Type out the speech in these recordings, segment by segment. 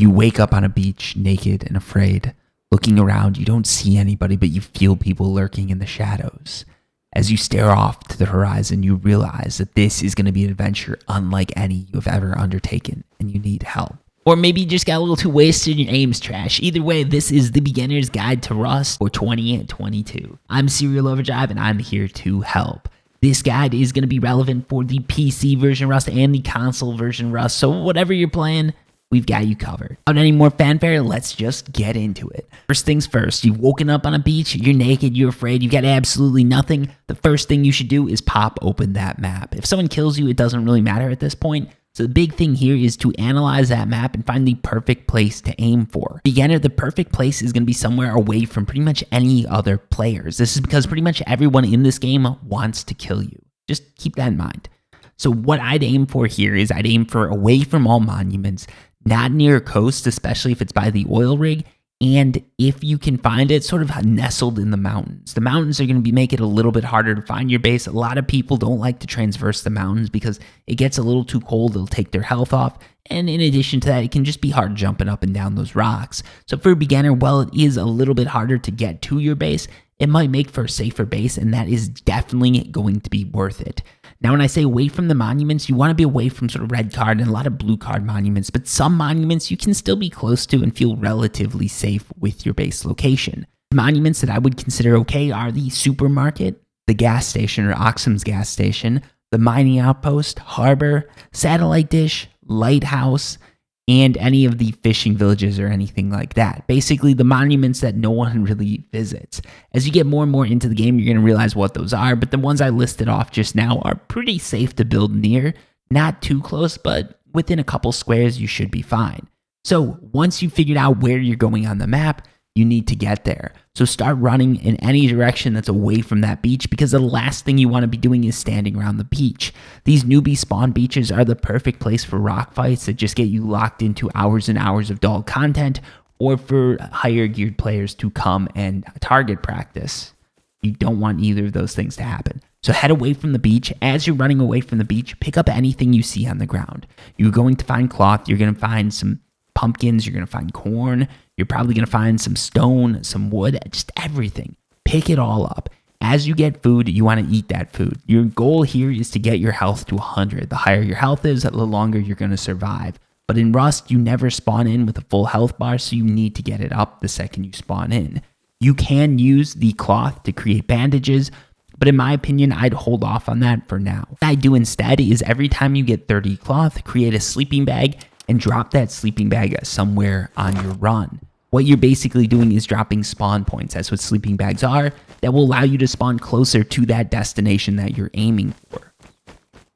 You wake up on a beach, naked and afraid. Looking around, you don't see anybody, but you feel people lurking in the shadows. As you stare off to the horizon, you realize that this is going to be an adventure unlike any you have ever undertaken, and you need help. Or maybe you just got a little too wasted and your aim's trash. Either way, this is the Beginner's Guide to Rust for 2022. I'm Serial Overdrive, and I'm here to help. This guide is going to be relevant for the PC version Rust and the console version Rust, so whatever you're playing, we've got you covered. Without any more fanfare, let's just get into it. First things first, you've woken up on a beach, you're naked, you're afraid, you got absolutely nothing. The first thing you should do is pop open that map. If someone kills you, it doesn't really matter at this point. So the big thing here is to analyze that map and find the perfect place to aim for. Beginner, the perfect place is going to be somewhere away from pretty much any other players. This is because pretty much everyone in this game wants to kill you. Just keep that in mind. So what I'd aim for here is I'd aim for away from all monuments, not near a coast, especially if it's by the oil rig, and if you can find it, sort of nestled in the mountains. The mountains are going to make it a little bit harder to find your base. A lot of people don't like to transverse the mountains because it gets a little too cold. It'll take their health off. And in addition to that, it can just be hard jumping up and down those rocks. So for a beginner, while it is a little bit harder to get to your base, it might make for a safer base, and that is definitely going to be worth it. Now, when I say away from the monuments, you want to be away from sort of red card and a lot of blue card monuments, but some monuments you can still be close to and feel relatively safe with your base location. Monuments that I would consider okay are the supermarket, the gas station or Oxum's gas station, the mining outpost, harbor, satellite dish, lighthouse, and any of the fishing villages or anything like that. Basically, the monuments that no one really visits. As you get more and more into the game, you're going to realize what those are, but the ones I listed off just now are pretty safe to build near. Not too close, but within a couple squares, you should be fine. So once you've figured out where you're going on the map, you need to get there. So start running in any direction that's away from that beach, because the last thing you want to be doing is standing around the beach. These newbie spawn beaches are the perfect place for rock fights that just get you locked into hours and hours of dull content, or for higher geared players to come and target practice. You don't want either of those things to happen. So head away from the beach. As you're running away from the beach, pick up anything you see on the ground. You're going to find cloth, you're going to find some pumpkins, you're going to find corn, you're probably going to find some stone, some wood, just everything. Pick it all up. As you get food, you want to eat that food. Your goal here is to get your health to 100. The higher your health is, the longer you're going to survive. But in Rust, you never spawn in with a full health bar, so you need to get it up the second you spawn in. You can use the cloth to create bandages, but in my opinion, I'd hold off on that for now. What I do instead is every time you get 30 cloth, create a sleeping bag and drop that sleeping bag somewhere on your run. What you're basically doing is dropping spawn points. That's what sleeping bags are. That will allow you to spawn closer to that destination that you're aiming for.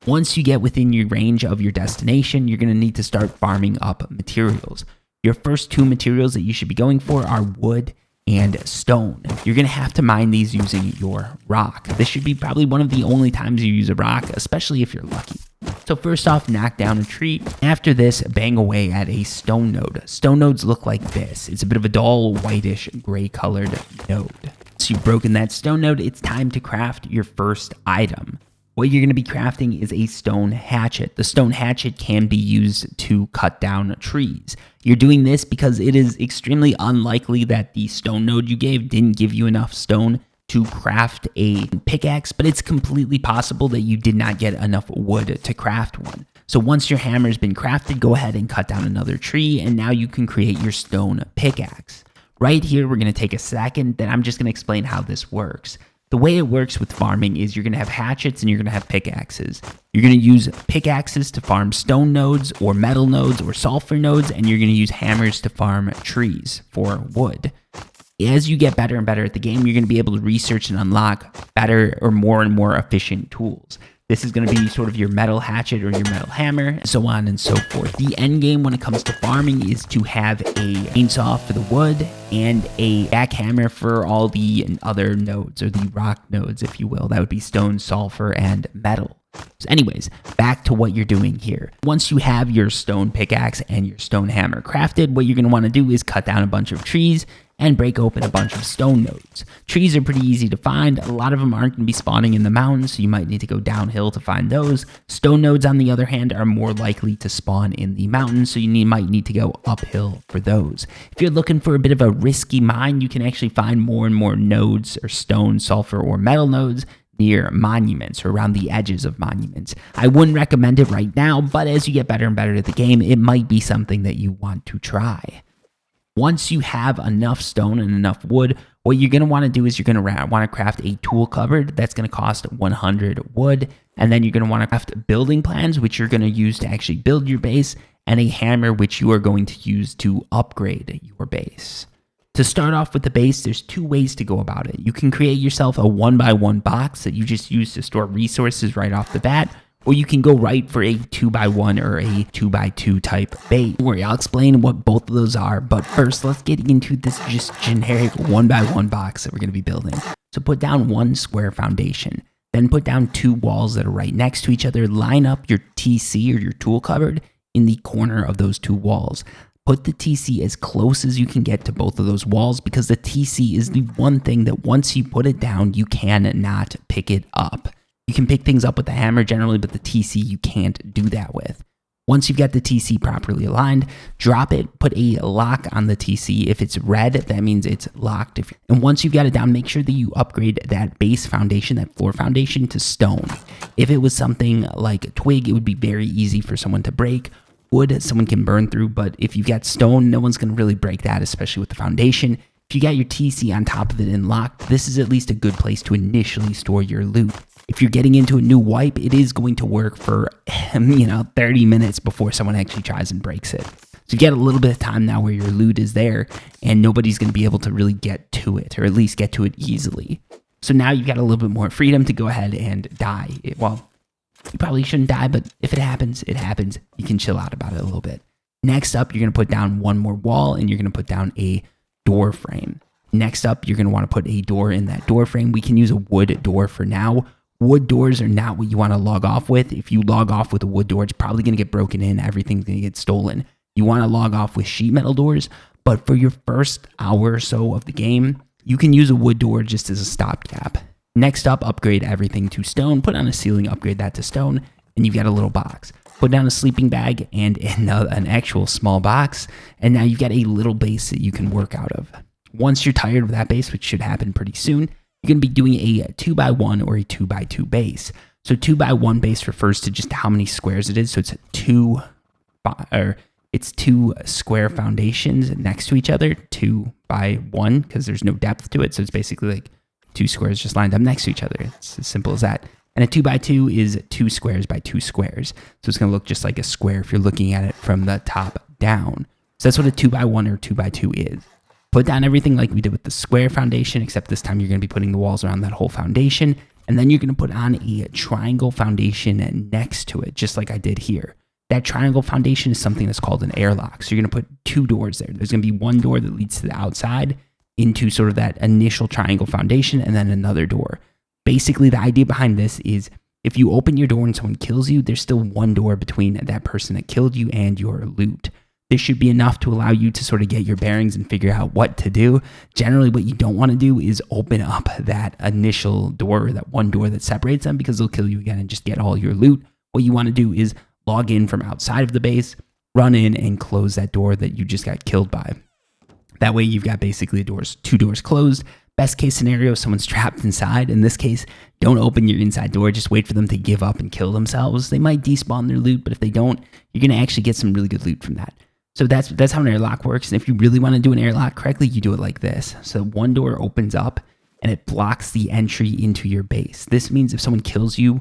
Once you get within your range of your destination, you're going to need to start farming up materials. Your first two materials that you should be going for are wood and stone. You're going to have to mine these using your rock. This should be probably one of the only times you use a rock, especially if you're lucky. So first off, knock down a tree. After this, bang away at a stone node. Stone nodes look like this. It's a bit of a dull, whitish, gray colored node. So you've broken that stone node, it's time to craft your first item. What you're going to be crafting is a stone hatchet. The stone hatchet can be used to cut down trees. You're doing this because it is extremely unlikely that the stone node you gave didn't give you enough stone to craft a pickaxe, but it's completely possible that you did not get enough wood to craft one. So once your hammer's been crafted, go ahead and cut down another tree, and now you can create your stone pickaxe. Right here, we're going to take a second, then I'm just going to explain how this works. The way it works with farming is you're going to have hatchets and you're going to have pickaxes. You're going to use pickaxes to farm stone nodes or metal nodes or sulfur nodes, and you're going to use hammers to farm trees for wood. As you get better and better at the game, you're going to be able to research and unlock better or more and more efficient tools. This is going to be sort of your metal hatchet or your metal hammer, so on and so forth. The end game when it comes to farming is to have a chainsaw for the wood and a jackhammer for all the other nodes, or the rock nodes, if you will. That would be stone, sulfur, and metal. So anyways, back to what you're doing here. Once you have your stone pickaxe and your stone hammer crafted, what you're going to want to do is cut down a bunch of trees and break open a bunch of stone nodes. Trees are pretty easy to find. A lot of them aren't going to be spawning in the mountains, so you might need to go downhill to find those. Stone nodes, on the other hand, are more likely to spawn in the mountains, so you might need to go uphill for those. If you're looking for a bit of a risky mine, you can actually find more and more nodes or stone, sulfur, or metal nodes near monuments or around the edges of monuments. I wouldn't recommend it right now, but as you get better and better at the game, it might be something that you want to try. Once you have enough stone and enough wood, what you're going to want to do is you're going to want to craft a tool cupboard that's going to cost 100 wood, and then you're going to want to craft building plans, which you're going to use to actually build your base, and a hammer, which you are going to use to upgrade your base. To start off with the base, there's two ways to go about it. You can create yourself a 1x1 box that you just use to store resources right off the bat, or you can go right for a 2x1 or a 2x2 type base. Don't worry, I'll explain what both of those are, but first let's get into this just generic 1x1 box that we're going to be building. So put down 1 square foundation, then put down 2 walls that are right next to each other. Line up your TC or your tool cupboard in the corner of those 2 walls. Put the TC as close as you can get to both of those walls, because the TC is the one thing that once you put it down, you cannot pick it up. You can pick things up with the hammer generally, but the TC you can't do that with. Once you've got the TC properly aligned, drop it, put a lock on the TC. If it's red, that means it's locked. And once you've got it down, make sure that you upgrade that base foundation, that floor foundation, to stone. If it was something like a twig, it would be very easy for someone to break. Wood, someone can burn through, but if you've got stone, no one's going to really break that, especially with the foundation. If you got your TC on top of it and locked, this is at least a good place to initially store your loot. If you're getting into a new wipe, it is going to work for 30 minutes before someone actually tries and breaks it. So you get a little bit of time now where your loot is there and nobody's going to be able to really get to it, or at least get to it easily. So now you've got a little bit more freedom to go ahead and die. Well, you probably shouldn't die, but if it happens, it happens. You can chill out about it a little bit. Next up, you're going to put down 1 more wall, and you're going to put down a door frame. Next up, you're going to want to put a door in that door frame. We can use a wood door for now. Wood doors are not what you want to log off with. If you log off with a wood door, it's probably going to get broken in. Everything's going to get stolen. You want to log off with sheet metal doors, but for your first hour or so of the game, you can use a wood door just as a stopgap. Next up, upgrade everything to stone. Put on a ceiling, upgrade that to stone, and you've got a little box. Put down a sleeping bag and an actual small box, and now you've got a little base that you can work out of. Once you're tired of that base, which should happen pretty soon, you're going to be doing a 2x1 or a 2x2 base. So 2x1 base refers to just how many squares it is. So it's 2 square foundations next to each other, 2x1, because there's no depth to it. So it's basically like 2 squares just lined up next to each other. It's as simple as that. And a 2x2 is 2 squares by 2 squares. So it's going to look just like a square if you're looking at it from the top down. So that's what a 2x1 or 2x2 is. Put down everything like we did with the square foundation, except this time you're going to be putting the walls around that whole foundation. And then you're going to put on a triangle foundation next to it, just like I did here. That triangle foundation is something that's called an airlock. So you're going to put 2 doors there. There's going to be 1 door that leads to the outside into sort of that initial triangle foundation, and then another door. Basically, the idea behind this is if you open your door and someone kills you, there's still 1 door between that person that killed you and your loot. This should be enough to allow you to sort of get your bearings and figure out what to do. Generally, what you don't want to do is open up that initial door, or that 1 door that separates them, because they'll kill you again and just get all your loot. What you want to do is log in from outside of the base, run in and close that door that you just got killed by. That way you've got basically 2 doors closed. Best case scenario, someone's trapped inside. In this case, don't open your inside door. Just wait for them to give up and kill themselves. They might despawn their loot, but if they don't, you're going to actually get some really good loot from that. So that's how an airlock works. And if you really want to do an airlock correctly, you do it like this. So 1 door opens up and it blocks the entry into your base. This means if someone kills you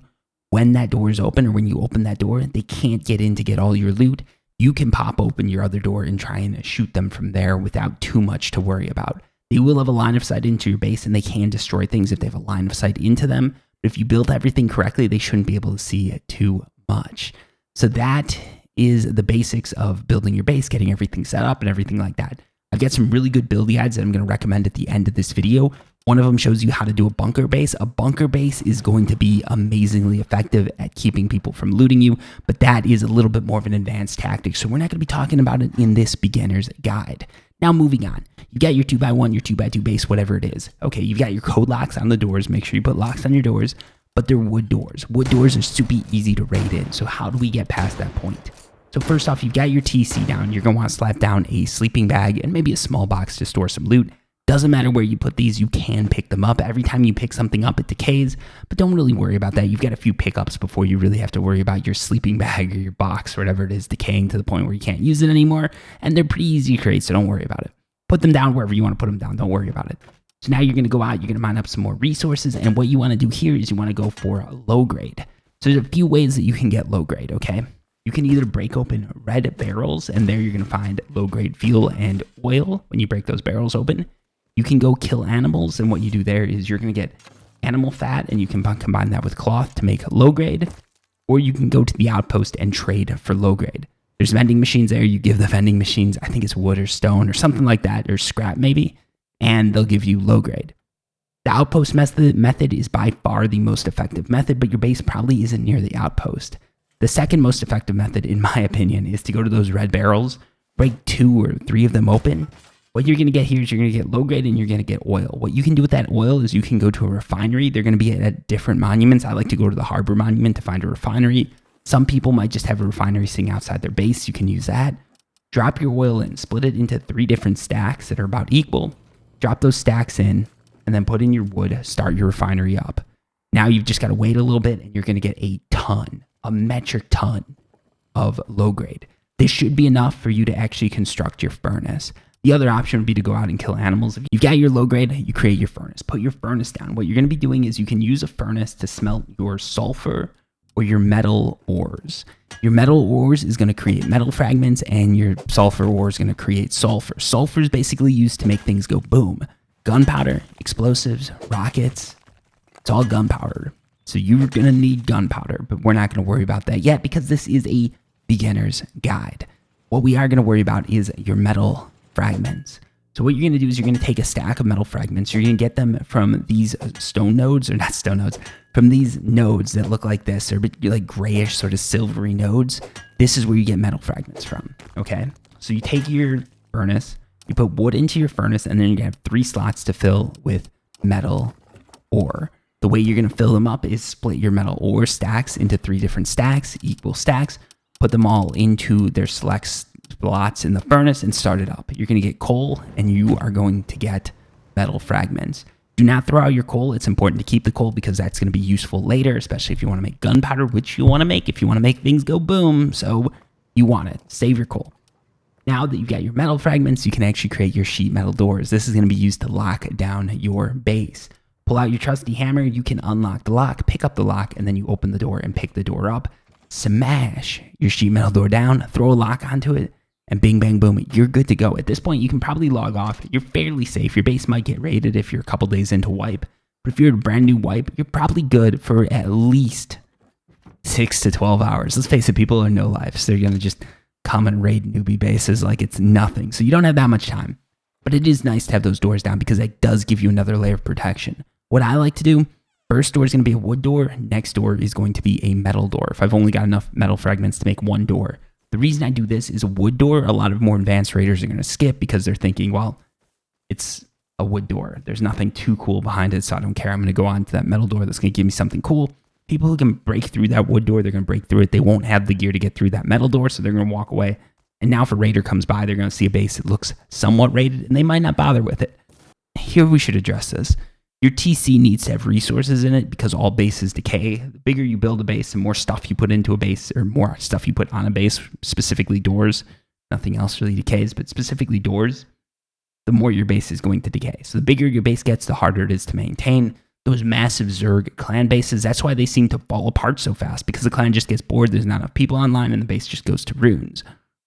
when that door is open, or when you open that door, they can't get in to get all your loot. You can pop open your other door and try and shoot them from there without too much to worry about. They will have a line of sight into your base, and they can destroy things if they have a line of sight into them. But if you build everything correctly, they shouldn't be able to see it too much. So that is the basics of building your base, getting everything set up and everything like that. I've got some really good build guides that I'm going to recommend at the end of this video. One of them shows you how to do a bunker base. A bunker base is going to be amazingly effective at keeping people from looting you, but that is a little bit more of an advanced tactic, so we're not going to be talking about it in this beginner's guide. Now moving on, you got your 2x1, your 2x2 base, whatever it is. Okay, you've got your code locks on the doors. Make sure you put locks on your doors, but they're wood doors. Wood doors are super easy to raid in. So how do we get past that point? So first off, you've got your TC down. You're going to want to slap down a sleeping bag and maybe a small box to store some loot. Doesn't matter where you put these, you can pick them up. Every time you pick something up, it decays, but don't really worry about that. You've got a few pickups before you really have to worry about your sleeping bag or your box, or whatever it is, decaying to the point where you can't use it anymore. And they're pretty easy to create, so don't worry about it. Put them down wherever you want to put them down. Don't worry about it. So now you're going to go out, you're going to mine up some more resources, and what you want to do here is you want to go for low grade. So there's a few ways that you can get low grade, okay? You can either break open red barrels, and there you're going to find low grade fuel and oil when you break those barrels open. You can go kill animals, and what you do there is you're going to get animal fat, and you can combine that with cloth to make low grade, or you can go to the outpost and trade for low grade. There's vending machines there. You give the vending machines, I think it's wood or stone or something like that, or scrap maybe, and they'll give you low grade. The outpost method is by far the most effective method, but your base probably isn't near the outpost. The second most effective method, in my opinion, is to go to those red barrels, break 2 or 3 of them open. What you're going to get here is you're going to get low grade and you're going to get oil. What you can do with that oil is you can go to a refinery. They're going to be at different monuments. I like to go to the harbor monument to find a refinery. Some people might just have a refinery sitting outside their base. You can use that. Drop your oil in, split it into 3 different stacks that are about equal. Drop those stacks in, and then put in your wood, start your refinery up. Now you've just got to wait a little bit, and you're going to get a metric ton of low grade. This should be enough for you to actually construct your furnace. The other option would be to go out and kill animals. If you've got your low grade, you create your furnace. Put your furnace down. What you're going to be doing is you can use a furnace to smelt your sulfur or your metal ores. Your metal ores is going to create metal fragments, and your sulfur ore is going to create sulfur. Sulfur is basically used to make things go boom. Gunpowder, explosives, rockets, it's all gunpowder. So you're going to need gunpowder, but we're not going to worry about that yet because this is a beginner's guide. What we are going to worry about is your metal fragments. So what you're going to do is you're going to take a stack of metal fragments. You're going to get them from these stone nodes, or not stone nodes, from these nodes that look like this, or like grayish sort of silvery nodes. This is where you get metal fragments from, okay? So you take your furnace, you put wood into your furnace, and then you're going to have 3 slots to fill with metal ore. The way you're going to fill them up is split your metal ore stacks into 3 different stacks, equal stacks, put them all into their select slots in the furnace and start it up. You're going to get coal, and you are going to get metal fragments. Do not throw out your coal. It's important to keep the coal because that's going to be useful later, especially if you want to make gunpowder, which you want to make if you want to make things go boom. So you want it. Save your coal. Now that you've got your metal fragments, you can actually create your sheet metal doors. This is going to be used to lock down your base. Pull out your trusty hammer. You can unlock the lock, pick up the lock, and then you open the door and pick the door up. Smash your sheet metal door down, throw a lock onto it, and bing, bang, boom, you're good to go. At this point, you can probably log off. You're fairly safe. Your base might get raided if you're a couple days into wipe. But if you're a brand new wipe, you're probably good for at least 6 to 12 hours. Let's face it, people are no lives. They're going to just come and raid newbie bases like it's nothing. So you don't have that much time. But it is nice to have those doors down because that does give you another layer of protection. What I like to do, first door is going to be a wood door. Next door is going to be a metal door. If I've only got enough metal fragments to make one door. The reason I do this is a wood door, a lot of more advanced raiders are going to skip because they're thinking, well, it's a wood door. There's nothing too cool behind it, so I don't care. I'm going to go on to that metal door that's going to give me something cool. People who can break through that wood door, they're going to break through it. They won't have the gear to get through that metal door, so they're going to walk away. And now if a raider comes by, they're going to see a base that looks somewhat raided, and they might not bother with it. Here we should address this. Your TC needs to have resources in it because all bases decay. The bigger you build a base, the more stuff you put into a base, or more stuff you put on a base, specifically doors. Nothing else really decays, but specifically doors, the more your base is going to decay. So the bigger your base gets, the harder it is to maintain. Those massive Zerg clan bases, that's why they seem to fall apart so fast, because the clan just gets bored, there's not enough people online, and the base just goes to ruins.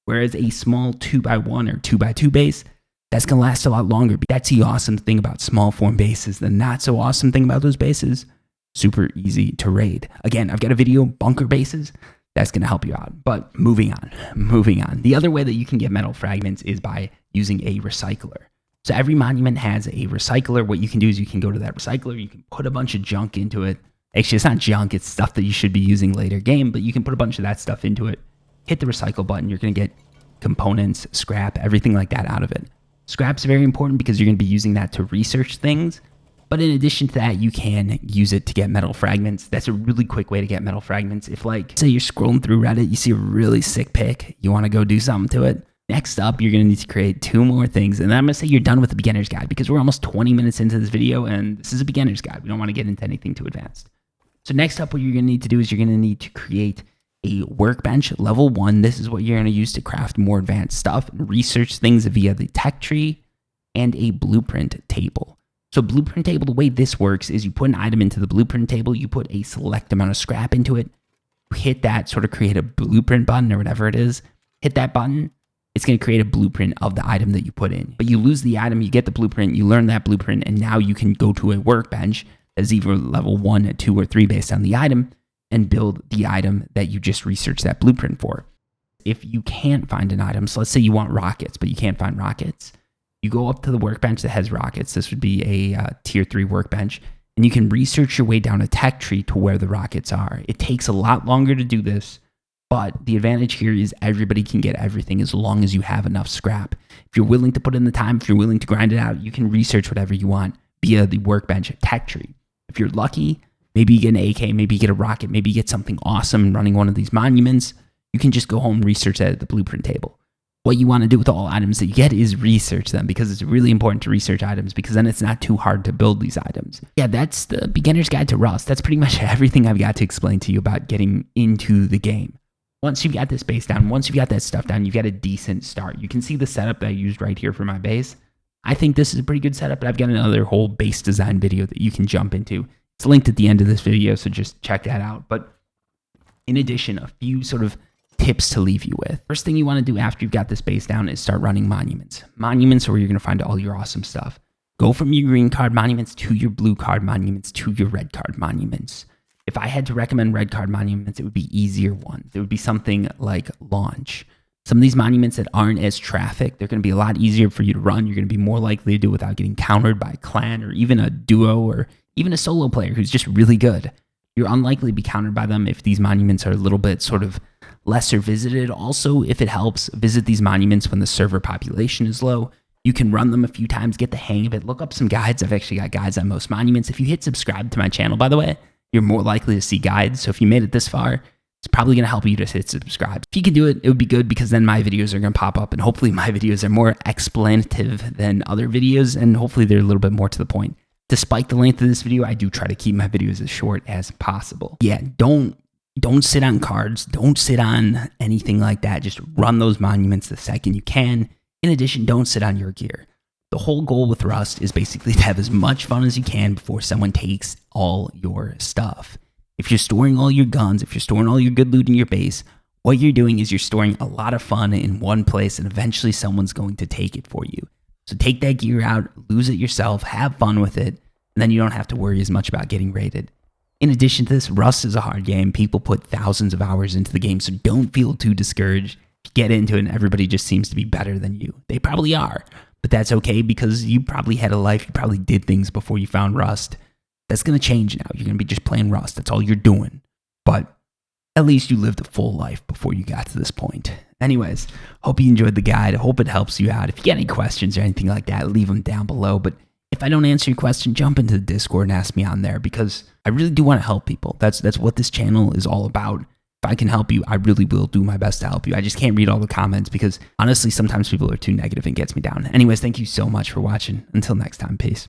Whereas a small 2x1 or 2x2 base, that's going to last a lot longer. That's the awesome thing about small form bases. The not so awesome thing about those bases, super easy to raid. Again, I've got a video, bunker bases, that's going to help you out. But moving on. The other way that you can get metal fragments is by using a recycler. So every monument has a recycler. What you can do is you can go to that recycler, you can put a bunch of junk into it. Actually, it's not junk, it's stuff that you should be using later game, but you can put a bunch of that stuff into it. Hit the recycle button, you're going to get components, scrap, everything like that out of it. Scrap's very important because you're going to be using that to research things. But in addition to that, you can use it to get metal fragments. That's a really quick way to get metal fragments. If like, say you're scrolling through Reddit, you see a really sick pic, you want to go do something to it. Next up, you're going to need to create 2 more things. And then I'm going to say you're done with the beginner's guide because we're almost 20 minutes into this video and this is a beginner's guide. We don't want to get into anything too advanced. So next up, what you're going to need to do is you're going to need to create a workbench level 1. This is what you're going to use to craft more advanced stuff and research things via the tech tree and a blueprint table. So blueprint table, the way this works is you put an item into the blueprint table, you put a select amount of scrap into it, you hit that, sort of create a blueprint button or whatever it is, hit that button, it's going to create a blueprint of the item that you put in. But you lose the item, you get the blueprint, you learn that blueprint, and now you can go to a workbench that's either level 1, 2, or 3 based on the item and build the item that you just researched that blueprint for. If you can't find an item, so let's say you want rockets, but you can't find rockets, you go up to the workbench that has rockets. This would be a tier 3 workbench, and you can research your way down a tech tree to where the rockets are. It takes a lot longer to do this, but the advantage here is everybody can get everything as long as you have enough scrap. If you're willing to put in the time, if you're willing to grind it out, you can research whatever you want via the workbench tech tree. If you're lucky, maybe you get an AK, maybe you get a rocket, maybe you get something awesome running one of these monuments. You can just go home and research that at the blueprint table. What you want to do with all items that you get is research them because it's really important to research items because then it's not too hard to build these items. Yeah, that's the beginner's guide to Rust. That's pretty much everything I've got to explain to you about getting into the game. Once you've got this base down, once you've got that stuff down, you've got a decent start. You can see the setup that I used right here for my base. I think this is a pretty good setup, but I've got another whole base design video that you can jump into. It's linked at the end of this video, so just check that out. But in addition, a few sort of tips to leave you with. First thing you want to do after you've got this base down is start running monuments. Monuments are where you're going to find all your awesome stuff. Go from your green card monuments to your blue card monuments to your red card monuments. If I had to recommend red card monuments, it would be easier ones. It would be something like Launch. Some of these monuments that aren't as trafficked, they're going to be a lot easier for you to run. You're going to be more likely to do it without getting countered by a clan or even a duo or even a solo player who's just really good. You're unlikely to be countered by them if these monuments are a little bit sort of lesser visited. Also, if it helps, visit these monuments when the server population is low. You can run them a few times, get the hang of it, look up some guides. I've actually got guides on most monuments. If you hit subscribe to my channel, by the way, you're more likely to see guides. So if you made it this far, it's probably going to help you to hit subscribe. If you can do it, it would be good because then my videos are going to pop up and hopefully my videos are more explanative than other videos and hopefully they're a little bit more to the point. Despite the length of this video, I do try to keep my videos as short as possible. Yeah, don't sit on cards. Don't sit on anything like that. Just run those monuments the second you can. In addition, don't sit on your gear. The whole goal with Rust is basically to have as much fun as you can before someone takes all your stuff. If you're storing all your guns, if you're storing all your good loot in your base, what you're doing is you're storing a lot of fun in one place and eventually someone's going to take it for you. So take that gear out, lose it yourself, have fun with it, and then you don't have to worry as much about getting raided. In addition to this, Rust is a hard game. People put thousands of hours into the game, so don't feel too discouraged. Get into it and everybody just seems to be better than you. They probably are, but that's okay because you probably had a life. You probably did things before you found Rust. That's going to change now. You're going to be just playing Rust. That's all you're doing. But at least you lived a full life before you got to this point. Anyways, hope you enjoyed the guide. I hope it helps you out. If you get any questions or anything like that, leave them down below. But if I don't answer your question, jump into the Discord and ask me on there because I really do want to help people. That's what this channel is all about. If I can help you, I really will do my best to help you. I just can't read all the comments because honestly, sometimes people are too negative and it gets me down. Anyways, thank you so much for watching. Until next time, peace.